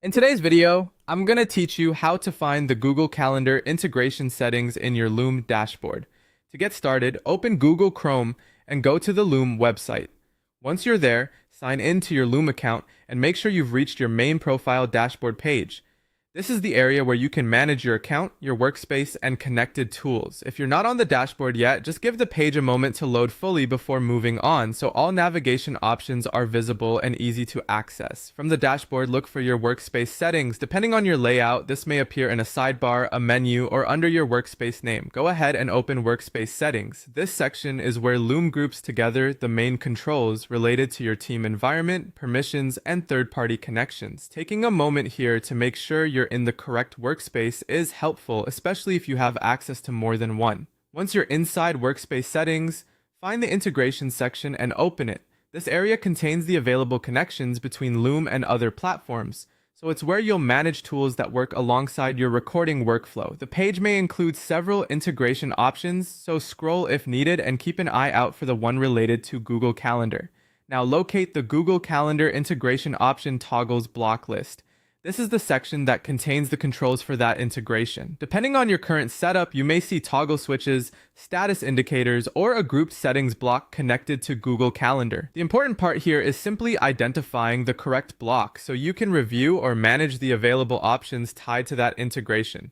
In today's video, I'm going to teach you how to find the Google Calendar integration settings in your Loom dashboard. To get started, open Google Chrome and go to the Loom website. Once you're there, sign in to your Loom account and make sure you've reached your main profile dashboard page. This is the area where you can manage your account, your workspace, and connected tools. If you're not on the dashboard yet, just give the page a moment to load fully before moving on, so all navigation options are visible and easy to access. From the dashboard, look for your workspace settings. Depending on your layout, this may appear in a sidebar, a menu, or under your workspace name. Go ahead and open Workspace Settings. This section is where Loom groups together the main controls related to your team environment, permissions, and third-party connections. Taking a moment here to make sure you're in the correct workspace is helpful, especially if you have access to more than one. Once you're inside Workspace Settings, find the Integration section and open it. This area contains the available connections between Loom and other platforms, so it's where you'll manage tools that work alongside your recording workflow. The page may include several integration options, so scroll if needed and keep an eye out for the one related to Google Calendar. Now locate the Google Calendar integration option toggles block list. This is the section that contains the controls for that integration. Depending on your current setup, you may see toggle switches, status indicators, or a grouped settings block connected to Google Calendar. The important part here is simply identifying the correct block so you can review or manage the available options tied to that integration.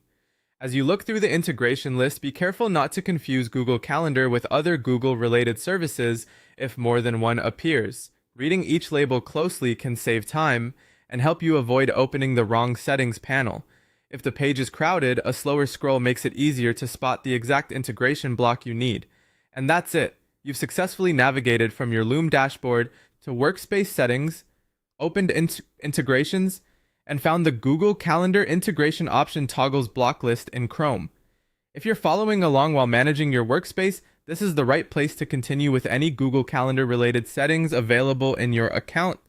As you look through the integration list, be careful not to confuse Google Calendar with other Google-related services if more than one appears. Reading each label closely can save time and help you avoid opening the wrong settings panel. If the page is crowded, a slower scroll makes it easier to spot the exact integration block you need. And that's it. You've successfully navigated from your Loom dashboard to Workspace Settings, opened integrations, and found the Google Calendar integration option toggles block list in Chrome. If you're following along while managing your workspace, this is the right place to continue with any Google Calendar related settings available in your account.